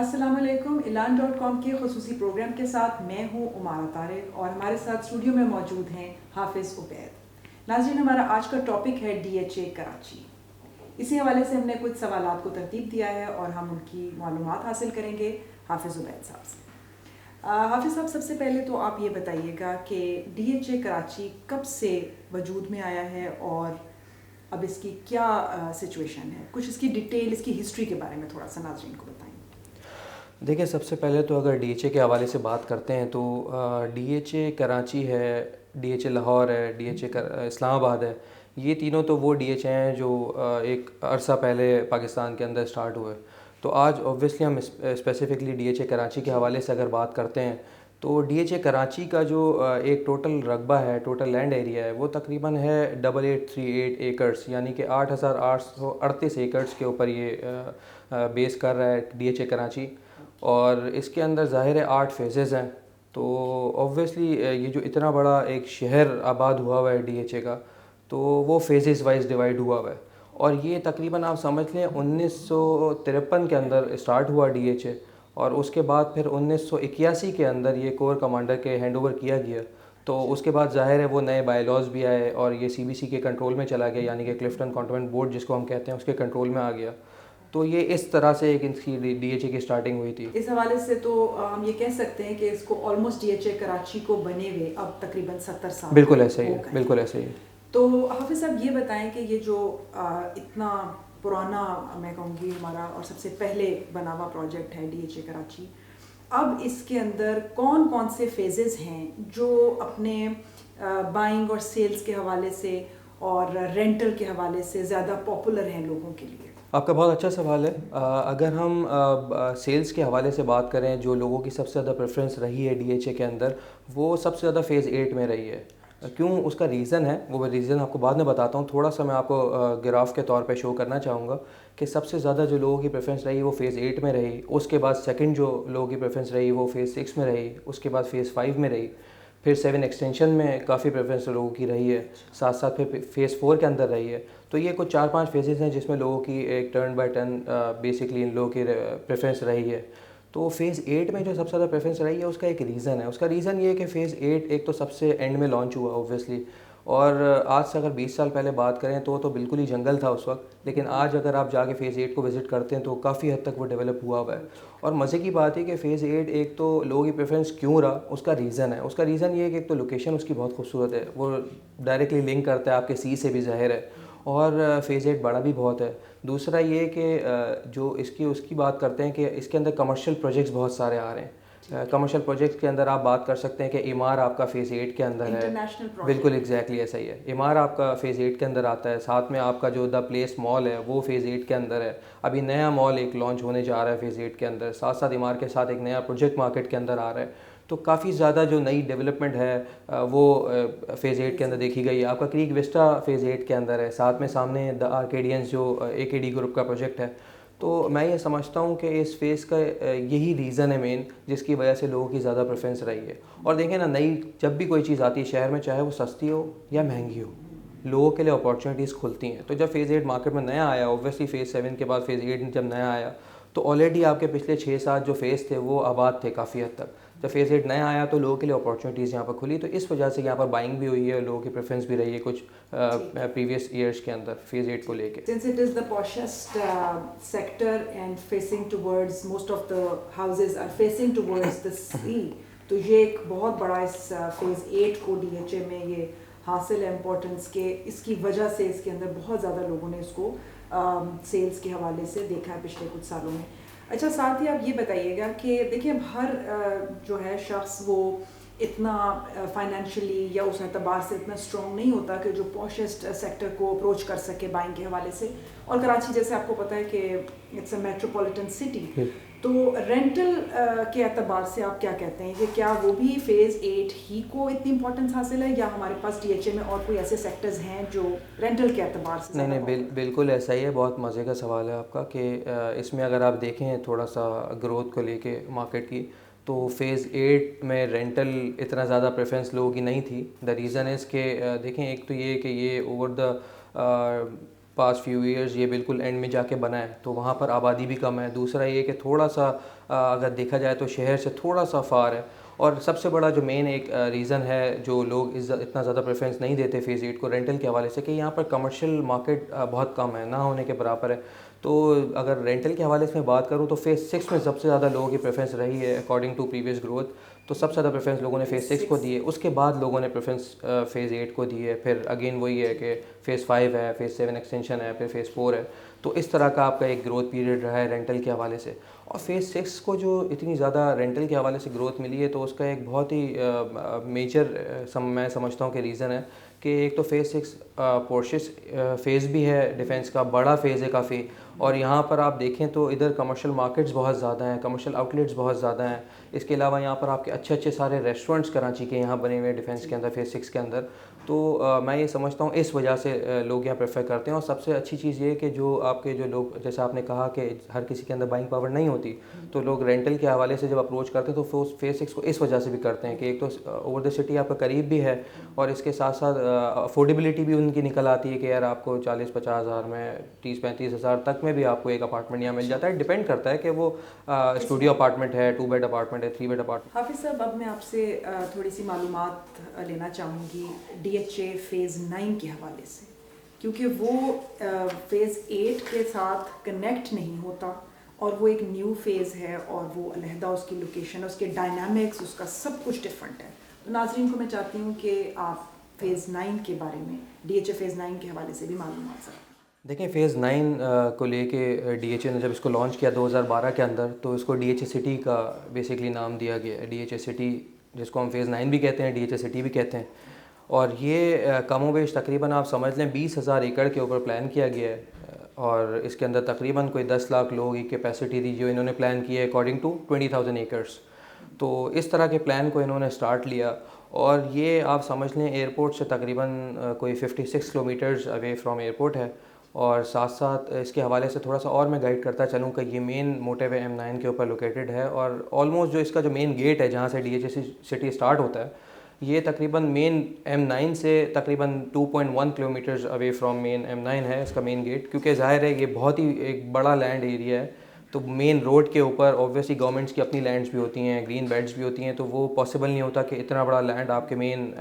अस्सलामुअलैकुम। ilan.com के ख़ुसूसी programme के साथ मैं हूँ उमारा तारिक और हमारे साथ स्टूडियो में मौजूद हैं हाफिज़ उबैद। नाज़रीन, हमारा आज का टॉपिक है DHA कराची। इसी हवाले से हमने कुछ सवालात को तरतीब दिया है और हम उनकी मालूमात हासिल करेंगे हाफिज़ उबैद साहब से। हाफिज़ साहब, सबसे पहले तो आप ये बताइएगा कि DHA कराची कब से वजूद में आया है और अब इसकी क्या सिचुएशन है। कुछ इसकी डिटेल, इसकी हिस्ट्री के बारे में थोड़ा सा नाज़रीन को बताएं। देखिए, सबसे पहले तो अगर डीएचए के हवाले से बात करते हैं तो डीएचए कराची है, डीएचए लाहौर है, डीएचए इस्लामाबाद है। ये तीनों तो वो डीएचए हैं जो एक अरसा पहले पाकिस्तान के अंदर स्टार्ट हुए। तो आज ऑब्वियसली हम स्पेसिफ़िकली डीएचए कराची के हवाले से अगर बात करते हैं तो डीएचए कराची का जो एक टोटल रकबा है, टोटल लैंड एरिया है, वो तकरीबन है 8838 एकड़्स, यानी कि 8838 एकड़्स के ऊपर ये बेस कर रहा है डीएचए कराची। और इसके अंदर ज़ाहिर है 8 फेजेज़ हैं। तो ऑब्वियसली ये जो इतना बड़ा एक शहर आबाद हुआ हुआ है डीएचए का, तो वो फेजेज़ वाइज डिवाइड हुआ हुआ है। और ये तकरीबन आप समझ लें 1953 के अंदर स्टार्ट हुआ डीएचए, और उसके बाद फिर 1981 के अंदर ये कोर कमांडर के हैंडओवर किया गया। तो उसके बाद ज़ाहिर है वो नए बायलॉज भी आए और ये सीबीसी के कंट्रोल में चला गया, यानी कि क्लिफ्टन कंटोनमेंट बोर्ड जिसको हम कहते हैं उसके कंट्रोल में आ गया। तो ये इस तरह से एक इसकी डीएचए की स्टार्टिंग हुई थी। इस हवाले से तो हम ये कह सकते हैं कि इसको ऑलमोस्ट DHA कराची को बने हुए अब तकरीबन 70 साल बिल्कुल ऐसे ही हो है, गए। बिल्कुल ऐसे ही है। तो हाफिज़ साहब, ये बताएं कि ये जो इतना पुराना, मैं कहूँगी हमारा और सबसे पहले बना हुआ प्रोजेक्ट है DHA कराची, अब इसके अंदर कौन कौन से फेजेस हैं जो अपने बाइंग और सेल्स के हवाले से और रेंटल के हवाले से ज़्यादा पॉपुलर हैं लोगों के लिए। आपका बहुत अच्छा सवाल है। अगर हम सेल्स के हवाले से बात करें, जो लोगों की सबसे ज़्यादा प्रेफरेंस रही है डीएचए के अंदर, वो सबसे ज़्यादा फ़ेज़ 8 में रही है। क्यों, उसका रीज़न है, वो रीज़न आपको बाद में बताता हूँ। थोड़ा सा मैं आपको ग्राफ के तौर पे शो करना चाहूँगा कि सबसे ज़्यादा जो लोगों की प्रेफरेंस रही वो फ़ेज़ 8 में रही। उसके बाद सेकंड जो लोगों की प्रेफरेंस रही वो फ़ेज़ 6 में रही। उसके बाद फ़ेज़ 5 में रही। फिर 7 एक्सटेंशन में काफ़ी प्रेफरेंस लोगों की रही है। साथ साथ फिर फ़ेज़ 4 के अंदर रही है। तो ये कुछ 4-5 फेजेज़ हैं जिसमें लोगों की एक टर्न बाय टर्न बेसिकली इन लोगों की प्रेफरेंस रही है। तो फ़ेज़ 8 में जो सबसे ज़्यादा प्रेफरेंस रही है उसका एक रीज़न है। उसका रीज़न ये है कि फ़ेज़ 8 एक तो सबसे एंड में लॉन्च हुआ ऑब्वियसली, और आज से अगर 20 साल पहले बात करें तो बिल्कुल ही जंगल था उस वक्त। लेकिन आज अगर आप जाके फ़ेज़ 8 को विज़िट करते हैं तो काफ़ी हद तक वो डेवलप हुआ हुआ है। और मज़े की बात है कि फ़ेज़ 8 एक तो लोगों की प्रेफरेंस क्यों रहा, उसका रीज़न है। उसका रीज़न ये है कि एक तो लोकेशन उसकी बहुत खूबसूरत है, वो डायरेक्टली लिंक करता है आपके सी से भी ज़ाहिर है। और फ़ेज़ 8 बड़ा भी बहुत है। दूसरा ये कि जो इसकी उसकी बात करते हैं कि इसके अंदर कमर्शियल प्रोजेक्ट्स बहुत सारे आ रहे हैं। कमर्शियल प्रोजेक्ट्स के अंदर आप बात कर सकते हैं कि इमार आपका फ़ेज़ 8 के अंदर है। इंटरनेशनल बिल्कुल प्रोजेक्ट। एग्जैक्टली ऐसा ही है। इमार आपका फ़ेज़ 8 के अंदर आता है। साथ में आपका जो द प्लेस मॉल है वो फ़ेज़ 8 के अंदर है। अभी नया मॉल एक लॉन्च होने जा रहा है फ़ेज़ 8 के अंदर। साथ साथ इमार के साथ एक नया प्रोजेक्ट मार्केट के अंदर आ रहा है। तो काफ़ी ज़्यादा जो नई डेवलपमेंट है वो फ़ेज़ 8 के अंदर देखी गई है। आपका क्रीक विस्टा फ़ेज़ 8 के अंदर है। साथ में सामने द आर्केडियंस जो AKD ग्रुप का प्रोजेक्ट है। तो मैं ये समझता हूँ कि इस फेज़ का यही रीज़न है मेन, जिसकी वजह से लोगों की ज़्यादा प्रेफरेंस रही है। और देखें ना, नई जब भी कोई चीज़ आती है शहर में, चाहे वो सस्ती हो या महंगी हो, लोगों के लिए अपॉर्चुनिटीज़ खुलती हैं। तो जब फ़ेज़ 8 मार्केट में नया आया, ऑब्वियसली फ़ेज़ 7 के बाद फ़ेज़ 8 जब नया आया, तो ऑलरेडी आपके पिछले 6-7 जो फ़ेज़ थे वो आबाद थे काफ़ी हद तक। जब फ़ेज़ 8 नया आया तो लोगों के लिए अपॉर्चुनिटीज़ यहाँ पर खुली। तो इस वजह से यहाँ पर बाइंग भी हुई है, लोगों की प्रेफरेंस भी रही है कुछ प्रीवियस ईयर्स के अंदर फ़ेज़ 8 को लेके। Since it is the poshest sector and facing towards, most of the houses are facing towards the sea, तो ये एक बहुत बड़ा इस फेज़ 8 को DHA में ये हासिल है इम्पोर्टेंस के। इसकी वजह से इसके अंदर बहुत ज़्यादा लोगों ने इसको सेल्स के हवाले से देखा है पिछले कुछ सालों में। अच्छा, साथ ही आप ये बताइएगा कि देखिए, अब हर जो है शख्स वो इतना फाइनेंशियली या उस एतबार से इतना स्ट्रॉन्ग नहीं होता कि जो पॉशेस्ट सेक्टर को अप्रोच कर सके बाइंग के हवाले से। और कराची जैसे आपको पता है कि इट्स अ मेट्रोपॉलिटन सिटी, तो रेंटल के एतबार से आप क्या कहते हैं कि क्या वो भी फ़ेज़ 8 ही को इतनी इंपॉर्टेंस हासिल है, या हमारे पास DHA में और कोई ऐसे सेक्टर्स हैं जो रेंटल के एतबार से नहीं ज़्यादा नहीं, बिल्कुल ऐसा ही है। बहुत मज़े का सवाल है आपका कि इसमें अगर आप देखें थोड़ा सा ग्रोथ को लेके मार्केट की, तो फ़ेज़ 8 में रेंटल इतना ज़्यादा प्रेफरेंस लोगों की नहीं थी। द रीज़न इज़ के देखें, एक तो ये कि ये over the past few years ये बिल्कुल एंड में जाके बना है, तो वहाँ पर आबादी भी कम है। दूसरा ये कि थोड़ा सा अगर देखा जाए तो शहर से थोड़ा सा फार है। और सबसे बड़ा जो मेन एक रीज़न है जो लोग इतना ज़्यादा प्रेफरेंस नहीं देते फेज़ 8 को रेंटल के हवाले से, कि यहाँ पर कमर्शियल मार्केट बहुत कम है, ना होने के बराबर है। तो अगर रेंटल के हवाले से मैं बात करूँ तो फेज़ 6 में सबसे ज़्यादा लोगों की प्रेफरेंस रही है अकॉर्डिंग टू प्रीवियस ग्रोथ। तो सबसे ज़्यादा प्रेफरेंस लोगों ने फेज़ 6 को दी है, उसके बाद लोगों ने प्रेफरेंस फेज़ 8 को दी है। फिर अगेन वही है कि फ़ेज़ 5 है, फ़ेज़ 7 एक्सटेंशन है, फिर फ़ेज़ 4 है। तो इस तरह का आपका एक ग्रोथ पीरियड रहा है रेंटल के हवाले से। और फ़ेज़ 6 को जो इतनी ज़्यादा रेंटल के हवाले से ग्रोथ मिली है, तो उसका एक बहुत ही मेजर मैं समझता हूँ कि रीज़न है कि एक तो फ़ेज़ 6 पोर्शियस फ़ेज़ भी है, डिफेंस का बड़ा फ़ेज़ है काफ़ी। और यहाँ पर आप देखें तो इधर कमर्शियल मार्केट्स बहुत ज़्यादा हैं, कमर्शियल आउटलेट्स बहुत ज़्यादा हैं। इसके अलावा यहाँ पर आपके अच्छे अच्छे सारे रेस्टोरेंट्स कराची के यहाँ बने हुए हैं डिफेंस के अंदर, फ़ेज़ 6 के अंदर। तो मैं ये समझता हूँ इस वजह से लोग यहाँ प्रेफर करते हैं। और सबसे अच्छी चीज़ ये है कि जो आपके जो लोग, जैसे आपने कहा कि हर किसी के अंदर बाइंग पावर नहीं होती, तो लोग रेंटल के हवाले से जब अप्रोच करते हैं तो फ़ेज़ 6 को इस वजह से भी करते हैं कि एक तो ओवर द सिटी आपका करीब भी है, और इसके साथ साथ अफोर्डेबिलिटी भी उनकी निकल आती है कि यार आपको 40-50 हज़ार में, 30-35 हज़ार तक में भी आपको एक अपार्टमेंट यहाँ मिल जाता है। डिपेंड करता है कि वो स्टूडियो अपार्टमेंट है, 2 बेड अपार्टमेंट है, 3 बेड अपार्टमेंट। हाफिज़ साहब, अब मैं आपसे थोड़ी सी मालूमात लेना चाहूँगी DHA फ़ेज़ 9 के हवाले से, क्योंकि वो फ़ेज़ 8 के साथ कनेक्ट नहीं होता और वो एक न्यू फ़ेज़ है और वो अलहदा उसकी लोकेशन, उसके डायनामिक्स, उसका सब कुछ डिफरेंट है। तो नाज़रीन को मैं चाहती हूँ कि आप फ़ेज़ 9 के बारे में, DHA फ़ेज़ 9 के हवाले से भी मालूमात सकें। देखिए फ़ेज़ 9 को लेके DHA ने जब इसको लॉन्च किया 2012 के अंदर, तो इसको DHA सिटी का बेसिकली नाम दिया गया है। DHA सिटी, जिसको हम फ़ेज़ 9 भी कहते हैं, DHA सिटी भी कहते हैं। और ये कमोबेश तकरीबन आप समझ लें 20,000 एकड़ के ऊपर प्लान किया गया है। और इसके अंदर तकरीबन कोई 10 लाख लोगों की कैपेसिटी थी जो इन्होंने प्लान की है अकॉर्डिंग टू 20,000 एकर्स। तो इस तरह के प्लान को इन्होंने स्टार्ट लिया। और ये आप समझ लें एयरपोर्ट से तकरीबन कोई 56 किलोमीटर्स अवे फ्रॉम एयरपोर्ट है। और साथ साथ इसके हवाले से थोड़ा सा और मैं गाइड करता चलूँ कि ये मेन मोटरवे M9 के ऊपर लोकेटेड है। और ऑलमोस्ट जो इसका जो मेन गेट है जहाँ से DHA सिटी स्टार्ट होता है, ये तकरीबन मेन M9 से तकरीबन 2.1 kilometres away from main M9 है इसका मेन गेट। क्योंकि ज़ाहिर है ये बहुत ही एक बड़ा लैंड एरिया है, तो मेन रोड के ऊपर ऑब्वियसली गवर्नमेंट्स की अपनी लैंड्स भी होती हैं, ग्रीन बेल्ट्स भी होती हैं, तो वो पॉसिबल नहीं होता कि इतना बड़ा लैंड आपके मेन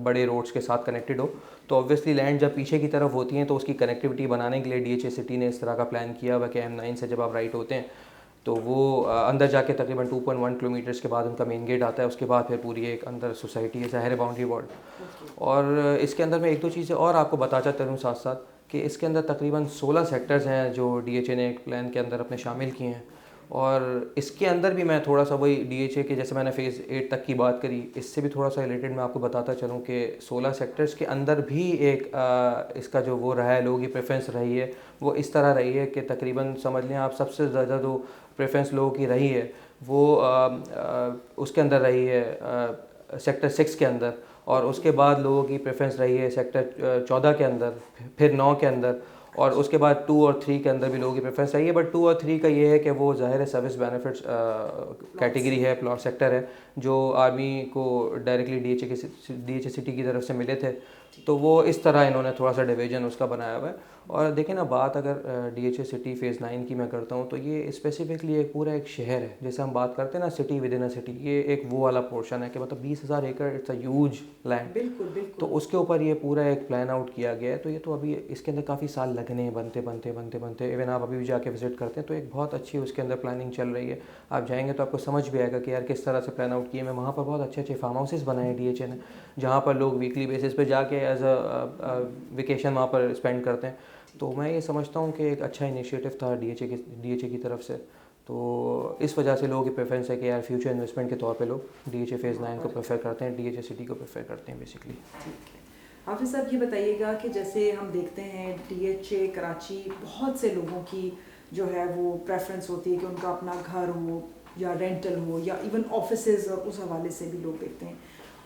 बड़े रोड्स के साथ कनेक्टेड हो। तो ऑब्वियसली लैंड जब पीछे की तरफ होती हैं तो उसकी कनेक्टिविटी बनाने के लिए DHA सिटी ने इस तरह का प्लान किया हुआ कि M9 से जब आप राइट होते हैं तो वो अंदर जाके तकरीबन 2.1 किलोमीटर्स के बाद उनका मेन गेट आता है। उसके बाद फिर पूरी एक अंदर सोसाइटी है, ज़ाहिर बाउंड्री वॉल। और इसके अंदर मैं एक दो चीज़ें और आपको बताता चलूँ साथ साथ कि इसके अंदर तकरीबन 16 सेक्टर्स हैं जो DHA ने एक प्लान के अंदर अपने शामिल किए हैं। और इसके अंदर भी मैं थोड़ा सा वही DHA के, जैसे मैंने फ़ेज़ 8 तक की बात करी, इससे भी थोड़ा सा रिलेटेड मैं आपको बताता चलूँ कि 16 सेक्टर्स के अंदर भी एक इसका जो वो रहा है, लोगों की प्रेफरेंस रही है वो इस तरह रही है कि तकरीबन समझ लें आप सबसे ज़्यादा जो प्रेफरेंस लोगों की रही है वो उसके अंदर रही है सेक्टर 6 के अंदर। और उसके बाद लोगों की प्रेफरेंस रही है सेक्टर 14 के अंदर, फिर 9 के अंदर, और उसके बाद 2 और 3 के अंदर भी लोगों की प्रेफरेंस रही है। बट 2 और 3 का ये है कि वो ज़ाहिर है सर्विस बेनिफिट्स कैटेगरी है, प्लॉट सेक्टर है, जो आर्मी को डायरेक्टली DHA सिटी की तरफ से मिले थे। तो वो इस तरह इन्होंने थोड़ा सा डिवीज़न उसका बनाया हुआ है। और देखें ना, बात अगर DHA सिटी फ़ेज़ 9 की मैं करता हूँ तो ये स्पेसिफिकली एक पूरा एक शहर है। जैसे हम बात करते हैं ना city with in a city, ये एक वो वाला पोर्शन है कि मतलब 20,000 एकड़, इट्स अ ह्यूज लैंड। बिल्कुल बिल्कुल। तो उसके ऊपर ये पूरा एक प्लान आउट किया गया है। तो ये तो अभी इसके अंदर काफ़ी साल लगने हैं बनते इवन आप अभी भी जाके विज़िट करते हैं तो एक बहुत अच्छी उसके अंदर प्लानिंग चल रही है। आप जाएंगे तो आपको समझ भी आएगा कि यार किस तरह से प्लान आउट किए। मैं वहाँ पर बहुत अच्छे अच्छे फार्म हाउसेस बनाए हैं DHA ने, जहाँ पर लोग वीकली बेसिस पे जाके एज अ वेकेशन वहाँ पर स्पेंड करते हैं। तो मैं ये समझता हूँ कि एक अच्छा इनिशिएटिव था DHA की तरफ से। तो इस वजह से लोगों की प्रेफरेंस है कि यार फ्यूचर इन्वेस्टमेंट के तौर पे लोग DHA फ़ेज़ 9 को प्रेफर करते हैं, DHA सिटी को प्रेफर करते हैं बेसिकली। ठीक है, हाफिज़ साहब ये बताइएगा कि जैसे हम देखते हैं DHA कराची, बहुत से लोगों की जो है वो प्रेफरेंस होती है कि उनका अपना घर हो या रेंटल हो या इवन ऑफिसेज, और उस हवाले से भी लोग देखते हैं।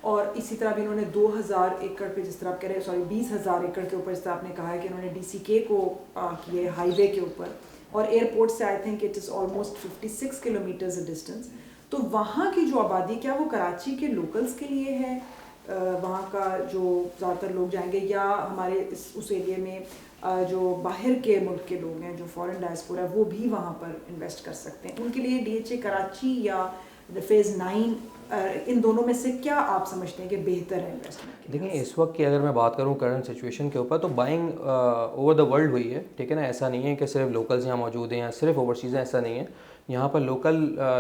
और इसी तरह भी इन्होंने 2,000 एकड़ पे, जिस तरह आप कह रहे हैं, सॉरी 20,000 एकड़ के ऊपर, जिस तरह आपने कहा है कि इन्होंने DCK को किए हाईवे के ऊपर, और एयरपोर्ट से I think it is almost 56 kilometres distance. तो वहाँ की जो आबादी, क्या वो कराची के लोकल्स के लिए है, वहाँ का जो ज़्यादातर लोग जाएंगे, या हमारे उस एरिया में जो बाहर के मुल्क के लोग हैं, जो फॉरेन डायस्पोरा है, वो भी वहाँ पर इन्वेस्ट कर सकते हैं। उनके लिए डीएचए कराची या फेज़ 9 इन दोनों में से क्या आप समझते हैं कि बेहतर है इन्वेस्टमेंट के देखिए लिहाज इस वक्त की अगर मैं बात करूं करंट सिचुएशन के ऊपर, तो बाइंग ओवर द वर्ल्ड हुई है, ठीक है ना। ऐसा नहीं है कि सिर्फ लोकल्स यहाँ मौजूद हैं या सिर्फ ओवरसीज़ हैं, ऐसा नहीं है। यहाँ पर लोकल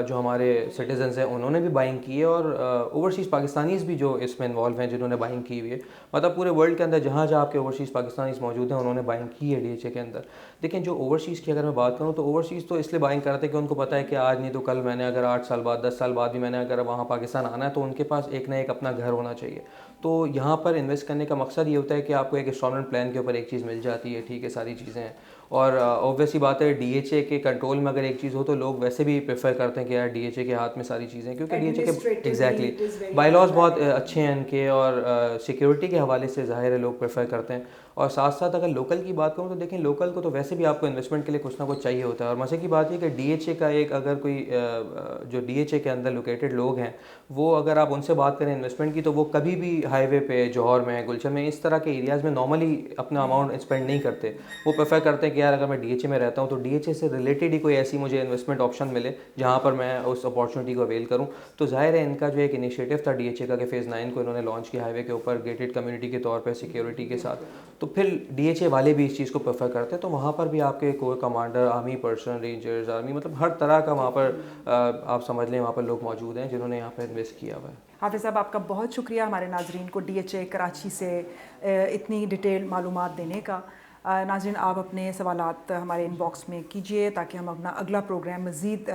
जो हमारे सिटीजन्स हैं उन्होंने भी बाइंग की है, और ओवरसीज़ पाकिस्तानीज़ भी जो इसमें इन्वॉल्व हैं जिन्होंने बाइंग की हुई है। मतलब पूरे वर्ल्ड के अंदर जहाँ जहाँ आपके ओवरसीज़ पाकिस्तानीज़ मौजूद हैं उन्होंने बाइंग की है डीएचए के अंदर। लेकिन जो ओवरसीज़ की अगर मैं बात करूँ, तो ओवरसीज़ तो इसलिए बाइंग कर रहे थे कि उनको पता है कि आज नहीं तो कल मैंने अगर 8 साल बाद 10 साल बाद भी मैंने अगर वहाँ पाकिस्तान आना है, तो उनके पास एक ना एक अपना घर होना चाहिए। तो यहाँ पर इन्वेस्ट करने का मकसद ये होता है कि आपको एक इंस्टॉलमेंट प्लान के ऊपर एक चीज़ मिल जाती है, ठीक है, सारी चीज़ें हैं। और ऑब्वियसली बात है, डीएचए के कंट्रोल में अगर एक चीज़ हो तो लोग वैसे भी प्रेफर करते हैं कि यार डीएचए के हाथ में सारी चीज़ें, क्योंकि डीएचए के एग्जैक्टली बायलॉज बहुत अच्छे हैं इनके, और सिक्योरिटी के हवाले से ज़ाहिर है लोग प्रेफर करते हैं। और साथ साथ अगर लोकल की बात करूँ तो देखें, लोकल को तो वैसे भी आपको इन्वेस्टमेंट के लिए कुछ ना कुछ चाहिए होता है। और मज़े की बात ये कि डीएचए का एक अगर कोई जो डीएचए के अंदर लोकेटेड लोग हैं, वो अगर आप उनसे बात करें इन्वेस्टमेंट की, तो वो कभी भी हाईवे पे, जौहर में, गुलशन में, इस तरह के एरियाज़ में नॉर्मली अपना अमाउंट स्पेंड नहीं करते। वो प्रेफर करते हैं कि यार अगर मैं डीएचए में रहता हूँ तो डीएचए से रिलेटेड ही कोई ऐसी मुझे इन्वेस्टमेंट ऑप्शन मिले जहाँ पर मैं उस अपॉर्चुनिटी को अवेल करूँ। तो ज़ाहिर है इनका जो एक इनिशिएटिव था डीएचए का कि फेज़ 9 को इन्होंने लॉन्च किया हाईवे के ऊपर गेटेड कम्युनिटी के तौर पर सिक्योरिटी के साथ, तो फिर डीएचए वाले भी इस चीज़ को प्रेफर करते हैं। तो वहाँ पर भी आपके core commander, army person, rangers, army, मतलब हर तरह का वहाँ पर आप समझ लें वहाँ पर लोग मौजूद हैं जिन्होंने यहाँ पर इन्वेस्ट किया हुआ है। हाफिज़ साहब, आपका बहुत शुक्रिया हमारे नाजरीन को डीएचए कराची से इतनी डिटेल मालूमात देने का। नाजरीन, आप अपने सवालात हमारे इनबॉक्स में कीजिए ताकि हम अपना अगला प्रोग्राम मज़ीद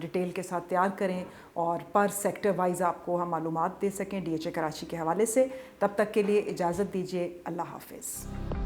डिटेल के साथ तैयार करें और पर सेक्टर वाइज आपको हम मालूमात दे सकें डीएचए कराची के हवाले से। तब तक के लिए इजाज़त दीजिए। अल्लाह हाफिज़।